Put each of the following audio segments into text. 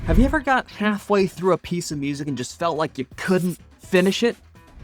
Have you ever got halfway through a piece of music and just felt like you couldn't finish it?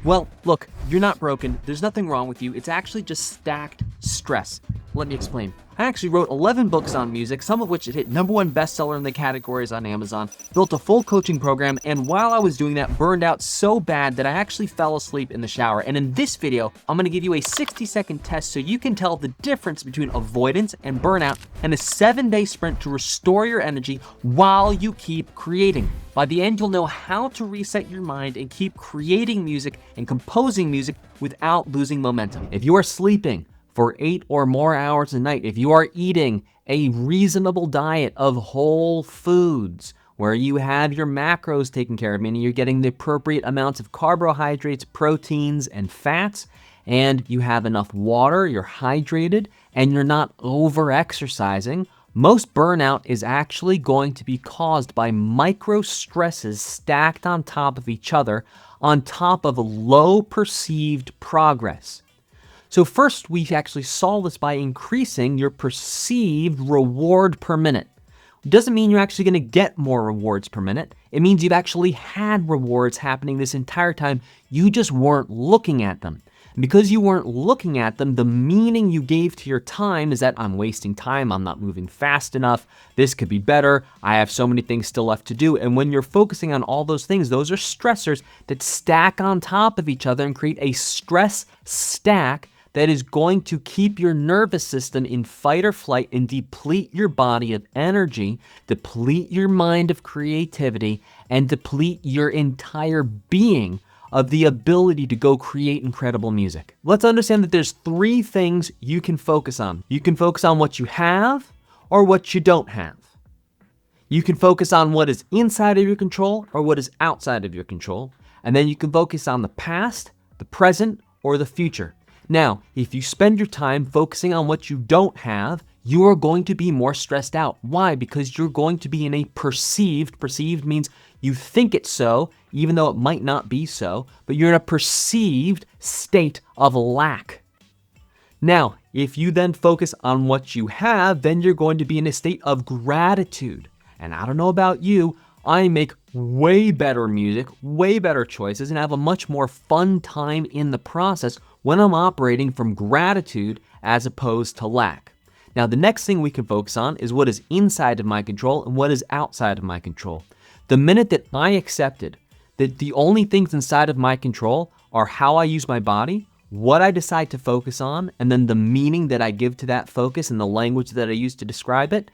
Well, look, you're not broken. There's nothing wrong with you. It's actually just stacked stress. Let me explain. I actually wrote 11 books on music, some of which hit #1 bestseller in the categories on Amazon, built a full coaching program, and while I was doing that, burned out so bad that I actually fell asleep in the shower. And in this video, I'm gonna give you a 60-second test so you can tell the difference between avoidance and burnout, and a 7-day sprint to restore your energy while you keep creating. By the end, you'll know how to reset your mind and keep creating music and composing music without losing momentum. If you are sleeping for 8 or more hours a night, if you are eating a reasonable diet of whole foods, where you have your macros taken care of, meaning you're getting the appropriate amounts of carbohydrates, proteins, and fats, and you have enough water, you're hydrated, and you're not over-exercising, most burnout is actually going to be caused by micro stresses stacked on top of each other, on top of low perceived progress. So first, we actually solve this by increasing your perceived reward per minute. It doesn't mean you're actually gonna get more rewards per minute. It means you've actually had rewards happening this entire time. You just weren't looking at them. And because you weren't looking at them, the meaning you gave to your time is that I'm wasting time, I'm not moving fast enough, this could be better, I have so many things still left to do. And when you're focusing on all those things, those are stressors that stack on top of each other and create a stress stack that is going to keep your nervous system in fight or flight and deplete your body of energy, deplete your mind of creativity, and deplete your entire being of the ability to go create incredible music. Let's understand that there's 3 things you can focus on. You can focus on what you have or what you don't have. You can focus on what is inside of your control or what is outside of your control. And then you can focus on the past, the present, or the future. Now, if you spend your time focusing on what you don't have, you are going to be more stressed out. Why? Because you're going to be in a perceived means you think it's so, even though it might not be so, but you're in a perceived state of lack. Now, if you then focus on what you have, then you're going to be in a state of gratitude. And I don't know about you, I make way better music, way better choices, and have a much more fun time in the process when I'm operating from gratitude as opposed to lack. Now, the next thing we can focus on is what is inside of my control and what is outside of my control. The minute that I accepted that the only things inside of my control are how I use my body, what I decide to focus on, and then the meaning that I give to that focus and the language that I use to describe it,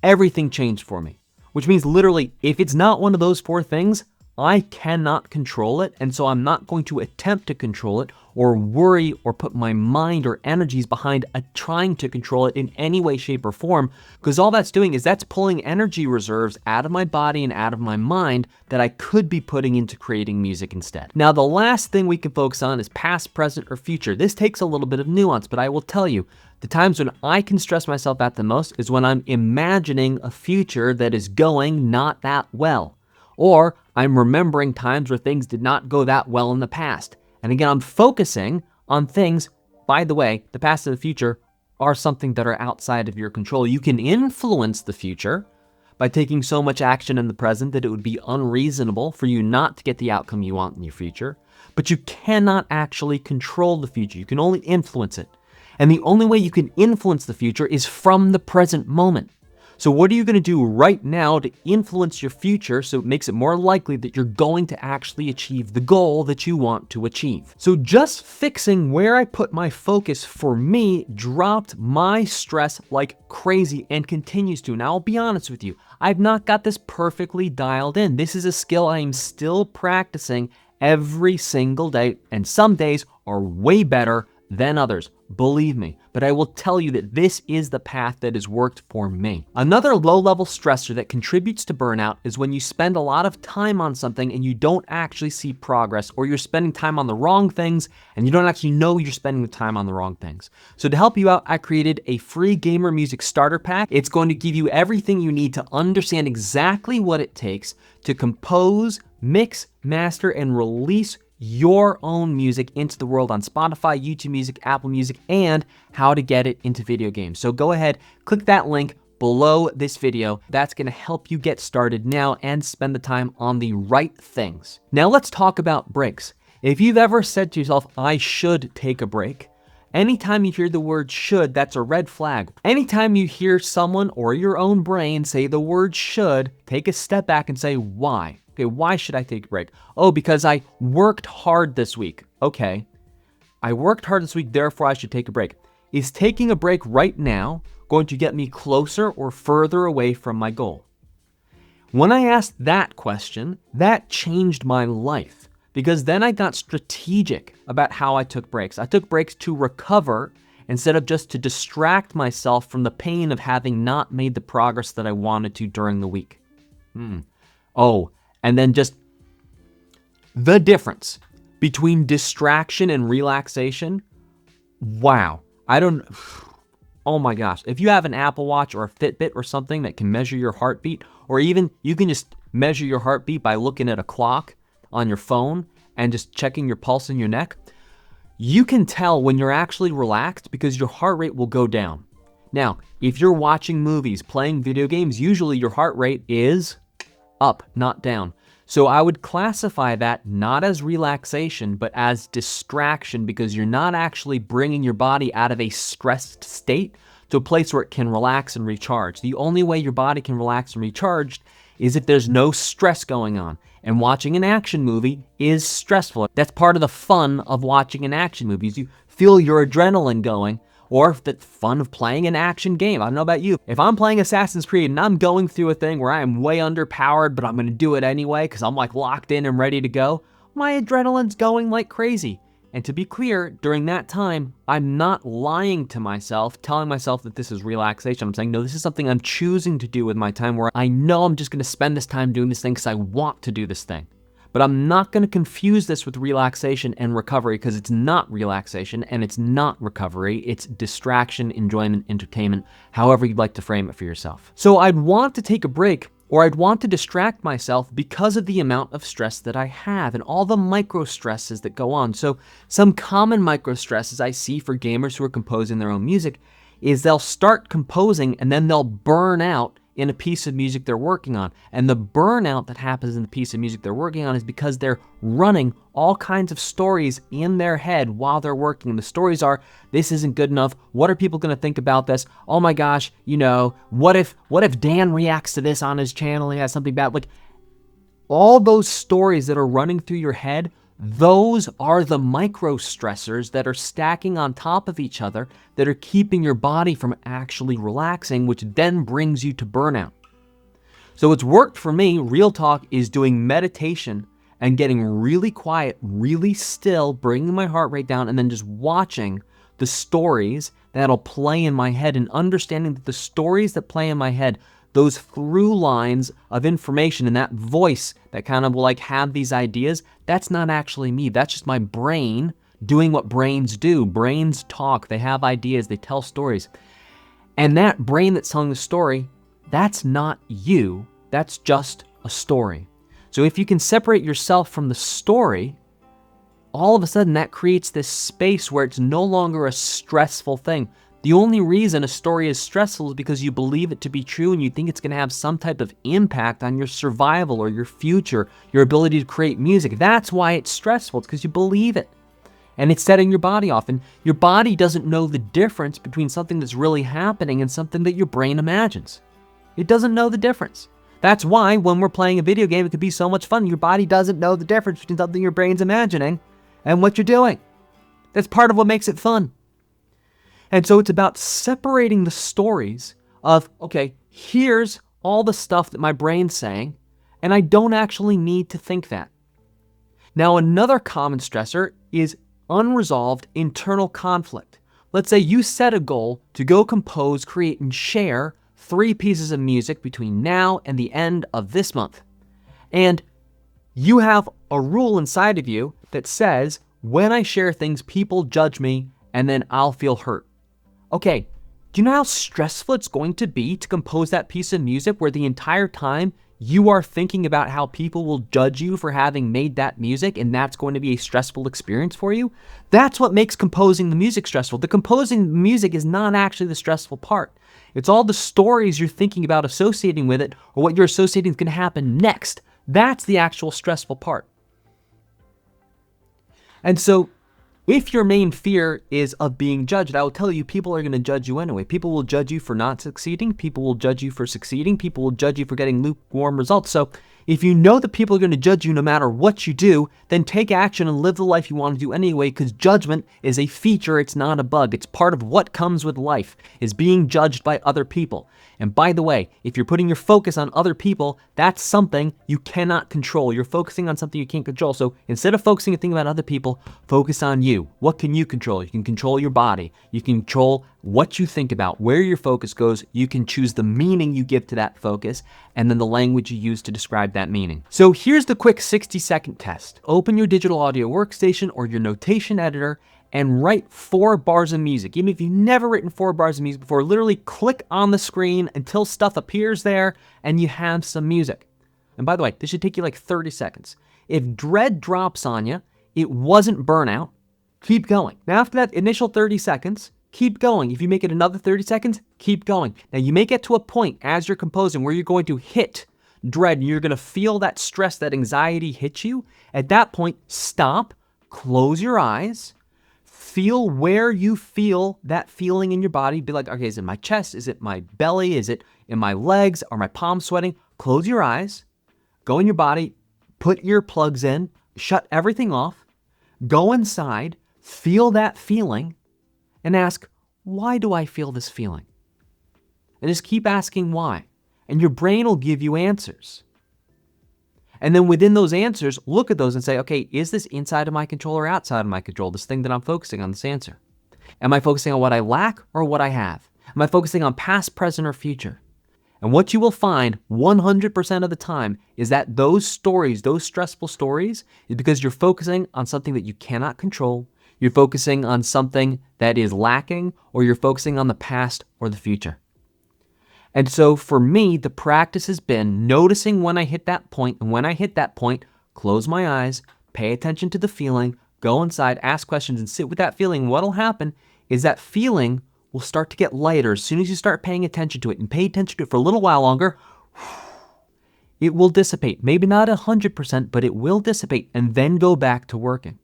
everything changed for me. Which means literally, if it's not one of those 4 things, I cannot control it, and so I'm not going to attempt to control it or worry or put my mind or energies behind trying to control it in any way, shape, or form, because all that's doing is that's pulling energy reserves out of my body and out of my mind that I could be putting into creating music instead. Now, the last thing we can focus on is past, present, or future. This takes a little bit of nuance, but I will tell you, the times when I can stress myself out the most is when I'm imagining a future that is going not that well. Or I'm remembering times where things did not go that well in the past. And again, I'm focusing on things, by the way, the past and the future are something that are outside of your control. You can influence the future by taking so much action in the present that it would be unreasonable for you not to get the outcome you want in your future. But you cannot actually control the future. You can only influence it. And the only way you can influence the future is from the present moment. So what are you going to do right now to influence your future so it makes it more likely that you're going to actually achieve the goal that you want to achieve? So just fixing where I put my focus for me dropped my stress like crazy and continues to. Now, I'll be honest with you, I've not got this perfectly dialed in. This is a skill I am still practicing every single day, and some days are way better than others, believe me. But I will tell you that this is the path that has worked for me. Another low-level stressor that contributes to burnout is when you spend a lot of time on something and you don't actually see progress, or you're spending time on the wrong things and you don't actually know you're spending the time on the wrong things. So to help you out, I created a free gamer music starter pack. It's going to give you everything you need to understand exactly what it takes to compose, mix, master, and release your own music into the world on Spotify, YouTube Music, Apple Music, and how to get it into video games. So go ahead, click that link below this video. That's going to help you get started now and spend the time on the right things. Now let's talk about breaks. If you've ever said to yourself, I should take a break, anytime you hear the word should, that's a red flag. Anytime you hear someone or your own brain say the word should, take a step back and say, why? Okay, why should I take a break? Oh, because I worked hard this week. Okay, I worked hard this week, therefore I should take a break. Is taking a break right now going to get me closer or further away from my goal? When I asked that question, that changed my life, because then I got strategic about how I took breaks. I took breaks to recover instead of just to distract myself from the pain of having not made the progress that I wanted to during the week. Oh, and then just the difference between distraction and relaxation. Wow. Oh my gosh. If you have an Apple Watch or a Fitbit or something that can measure your heartbeat, or even you can just measure your heartbeat by looking at a clock on your phone and just checking your pulse in your neck, you can tell when you're actually relaxed because your heart rate will go down. Now, if you're watching movies, playing video games, usually your heart rate is up, not down. So I would classify that not as relaxation, but as distraction, because you're not actually bringing your body out of a stressed state to a place where it can relax and recharge. The only way your body can relax and recharge is if there's no stress going on. And watching an action movie is stressful. That's part of the fun of watching an action movie, is you feel your adrenaline going, or the fun of playing an action game. I don't know about you. If I'm playing Assassin's Creed and I'm going through a thing where I am way underpowered, but I'm going to do it anyway because I'm like locked in and ready to go, my adrenaline's going like crazy. And to be clear, during that time, I'm not lying to myself, telling myself that this is relaxation. I'm saying, no, this is something I'm choosing to do with my time, where I know I'm just going to spend this time doing this thing because I want to do this thing. But I'm not going to confuse this with relaxation and recovery, because it's not relaxation and it's not recovery. It's distraction, enjoyment, entertainment, however you'd like to frame it for yourself. So I'd want to take a break, or I'd want to distract myself because of the amount of stress that I have and all the micro stresses that go on. So some common micro stresses I see for gamers who are composing their own music is they'll start composing and then they'll burn out in a piece of music they're working on. And the burnout that happens in the piece of music they're working on is because they're running all kinds of stories in their head while they're working. The stories are, this isn't good enough. What are people going to think about this? Oh my gosh, what if Dan reacts to this on his channel? He has something bad. Like, all those stories that are running through your head, those are the micro stressors that are stacking on top of each other that are keeping your body from actually relaxing, which then brings you to burnout. So what's worked for me, real talk, is doing meditation and getting really quiet, really still, bringing my heart rate down, and then just watching the stories that'll play in my head and understanding that the stories that play in my head, those through lines of information and that voice that kind of will like have these ideas, that's not actually me. That's just my brain doing what brains do. Brains talk, they have ideas, they tell stories. And that brain that's telling the story, that's not you. That's just a story. So if you can separate yourself from the story, all of a sudden that creates this space where it's no longer a stressful thing. The only reason a story is stressful is because you believe it to be true and you think it's going to have some type of impact on your survival or your future, your ability to create music. That's why it's stressful. It's because you believe it. And it's setting your body off. And your body doesn't know the difference between something that's really happening and something that your brain imagines. It doesn't know the difference. That's why when we're playing a video game, it could be so much fun. Your body doesn't know the difference between something your brain's imagining and what you're doing. That's part of what makes it fun. And so it's about separating the stories of, okay, here's all the stuff that my brain's saying, and I don't actually need to think that. Now, another common stressor is unresolved internal conflict. Let's say you set a goal to go compose, create, and share 3 pieces of music between now and the end of this month. And you have a rule inside of you that says, when I share things, people judge me, and then I'll feel hurt. Okay, do you know how stressful it's going to be to compose that piece of music where the entire time you are thinking about how people will judge you for having made that music, and that's going to be a stressful experience for you, that's what makes composing the music stressful. The composing the music is not actually the stressful part. It's all the stories you're thinking about associating with it, or what you're associating is going to happen next. That's the actual stressful part. And so, if your main fear is of being judged, I will tell you, people are going to judge you anyway. People will judge you for not succeeding. People will judge you for succeeding. People will judge you for getting lukewarm results. So if you know that people are going to judge you no matter what you do, then take action and live the life you want to do anyway, because judgment is a feature. It's not a bug. It's part of what comes with life, is being judged by other people. And by the way, if you're putting your focus on other people, that's something you cannot control. You're focusing on something you can't control. So instead of focusing and thinking about other people, focus on you. What can you control? You can control your body. You can control what you think about, where your focus goes. You can choose the meaning you give to that focus, and then the language you use to describe that meaning. So here's the quick 60-second test. Open your digital audio workstation or your notation editor and write 4 bars of music. Even if you've never written 4 bars of music before, literally click on the screen until stuff appears there and you have some music. And by the way, this should take you like 30 seconds. If dread drops on you, it wasn't burnout, keep going. Now after that initial 30 seconds, keep going. If you make it another 30 seconds, keep going. Now you may get to a point as you're composing where you're going to hit dread and you're going to feel that stress, that anxiety hit you. At that point, stop, close your eyes, feel where you feel that feeling in your body. Be like, okay, is it my chest? Is it my belly? Is it in my legs? Are my palms sweating? Close your eyes, go in your body, put earplugs in, shut everything off, go inside, feel that feeling, and ask, why do I feel this feeling? And just keep asking why. And your brain will give you answers. And then within those answers, look at those and say, okay, is this inside of my control or outside of my control? This thing that I'm focusing on, this answer. Am I focusing on what I lack or what I have? Am I focusing on past, present, or future? And what you will find 100% of the time is that those stories, those stressful stories, is because you're focusing on something that you cannot control, you're focusing on something that is lacking, or you're focusing on the past or the future. And so for me, the practice has been noticing when I hit that point, and when I hit that point, close my eyes, pay attention to the feeling, go inside, ask questions, and sit with that feeling. What'll happen is that feeling will start to get lighter as soon as you start paying attention to it, and pay attention to it for a little while longer. It will dissipate. Maybe not 100%, but it will dissipate, and then go back to working.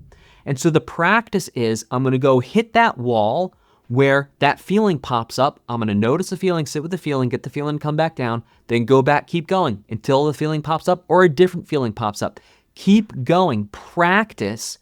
And so the practice is, I'm going to go hit that wall where that feeling pops up. I'm going to notice the feeling, sit with the feeling, get the feeling, come back down, then go back, keep going until the feeling pops up or a different feeling pops up. Keep going. Practice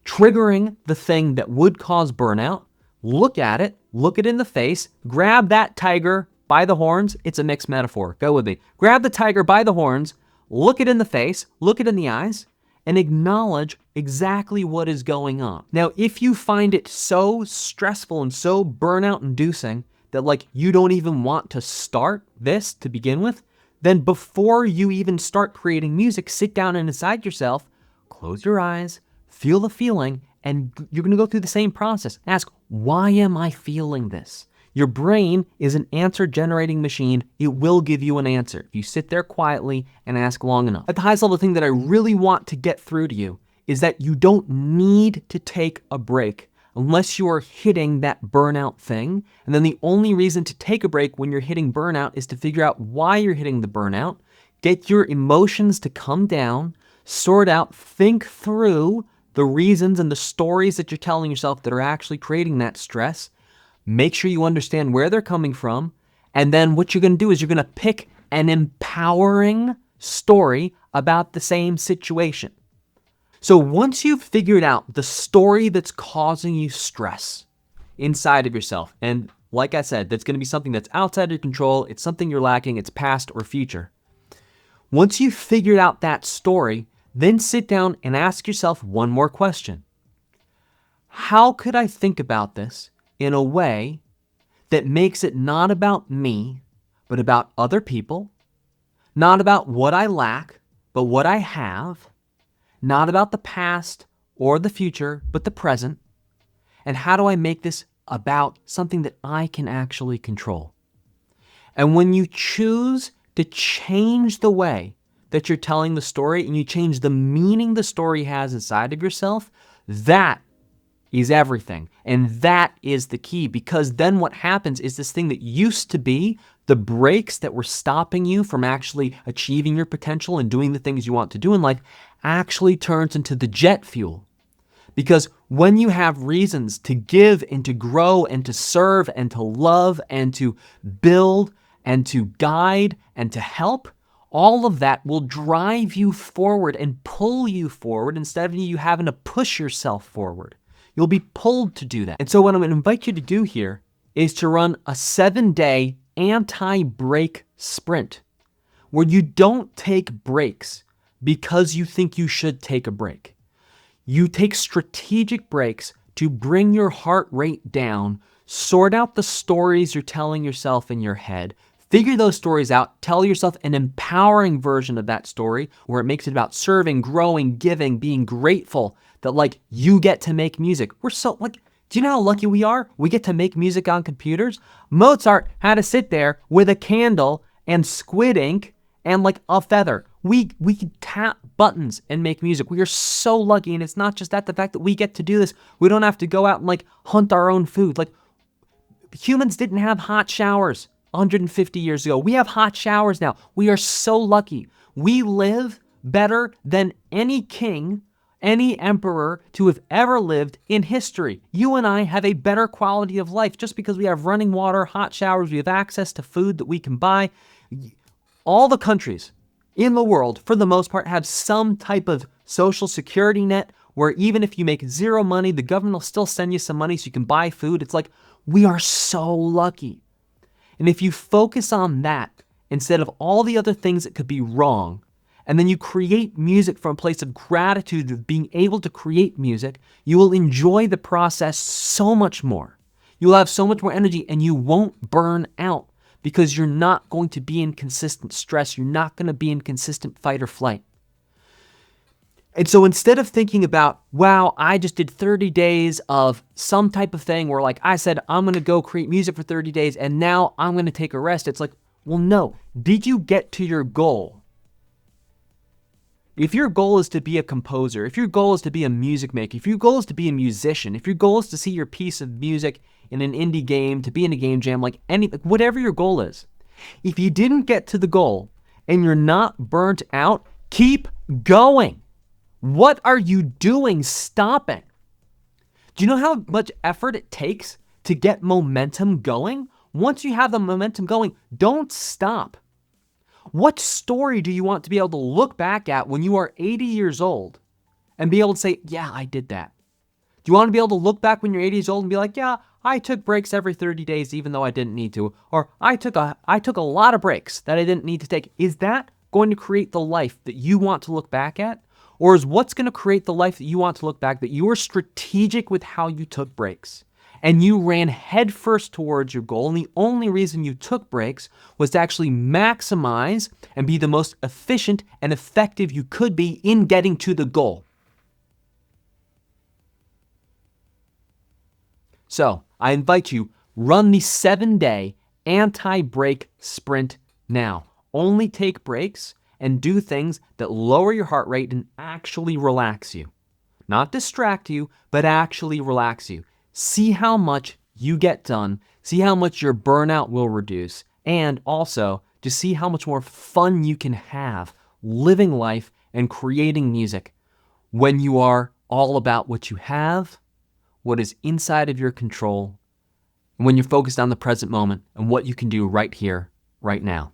triggering the thing that would cause burnout. Look at it, look it in the face, grab that tiger by the horns. It's a mixed metaphor. Go with me. Grab the tiger by the horns, look it in the face, look it in the eyes, and acknowledge exactly what is going on. Now, if you find it so stressful and so burnout inducing that like you don't even want to start this to begin with, then before you even start creating music, sit down and inside yourself, close your eyes, feel the feeling, and you're gonna go through the same process. Ask, why am I feeling this? Your brain is an answer generating machine. It will give you an answer if you sit there quietly and ask long enough. At the highest level, the thing that I really want to get through to you is that you don't need to take a break unless you are hitting that burnout thing. And then the only reason to take a break when you're hitting burnout is to figure out why you're hitting the burnout, get your emotions to come down, sort out, think through the reasons and the stories that you're telling yourself that are actually creating that stress. Make sure you understand where they're coming from. And then what you're going to do is you're going to pick an empowering story about the same situation. So once you've figured out the story that's causing you stress inside of yourself, and like I said, that's going to be something that's outside of your control, it's something you're lacking, it's past or future. Once you've figured out that story, then sit down and ask yourself one more question. How could I think about this in a way that makes it not about me, but about other people, not about what I lack, but what I have, not about the past or the future, but the present, and how do I make this about something that I can actually control? And when you choose to change the way that you're telling the story and you change the meaning the story has inside of yourself, that is everything. And that is the key, because then what happens is this thing that used to be the brakes that were stopping you from actually achieving your potential and doing the things you want to do in life actually turns into the jet fuel. Because when you have reasons to give and to grow and to serve and to love and to build and to guide and to help, all of that will drive you forward and pull you forward instead of you having to push yourself forward. You'll be pulled to do that. And so what I'm going to invite you to do here is to run a 7-day anti-break sprint where you don't take breaks because you think you should take a break. You take strategic breaks to bring your heart rate down, sort out the stories you're telling yourself in your head, figure those stories out, tell yourself an empowering version of that story where it makes it about serving, growing, giving, being grateful that like you get to make music. We're so like, do you know how lucky we are? We get to make music on computers. Mozart had to sit there with a candle and squid ink and like a feather. We can tap buttons and make music. We are so lucky. And it's not just that, the fact that we get to do this, we don't have to go out and like hunt our own food. Like humans didn't have hot showers 150 years ago. We have hot showers now. We are so lucky. We live better than any king, any emperor to have ever lived in history. You and I have a better quality of life just because we have running water, hot showers, we have access to food that we can buy. All the countries in the world, for the most part, have some type of social security net where even if you make zero money, the government will still send you some money so you can buy food. It's like, we are so lucky. And if you focus on that instead of all the other things that could be wrong, and then you create music from a place of gratitude of being able to create music, you will enjoy the process so much more. You will have so much more energy and you won't burn out because you're not going to be in consistent stress. You're not going to be in consistent fight or flight. And so instead of thinking about, wow, I just did 30 days of some type of thing where like I said, I'm going to go create music for 30 days and now I'm going to take a rest. It's like, well, no. Did you get to your goal? If your goal is to be a composer, if your goal is to be a music maker, if your goal is to be a musician, if your goal is to see your piece of music in an indie game, to be in a game jam, like whatever your goal is, if you didn't get to the goal and you're not burnt out, keep going. What are you doing stopping? Do you know how much effort it takes to get momentum going? Once you have the momentum going, don't stop. What story do you want to be able to look back at when you are 80 years old and be able to say, yeah, I did that? Do you want to be able to look back when you're 80 years old and be like, yeah, I took breaks every 30 days even though I didn't need to, or I took a lot of breaks that I didn't need to take? Is that going to create the life that you want to look back at? Or is what's going to create the life that you want to look back that you were strategic with how you took breaks and you ran headfirst towards your goal, and the only reason you took breaks was to actually maximize and be the most efficient and effective you could be in getting to the goal? So I invite you, run the 7-day anti-break sprint now. Only take breaks and do things that lower your heart rate and actually relax you. Not distract you, but actually relax you. See how much you get done. See how much your burnout will reduce. And also, to see how much more fun you can have living life and creating music when you are all about what you have, what is inside of your control, and when you're focused on the present moment and what you can do right here, right now.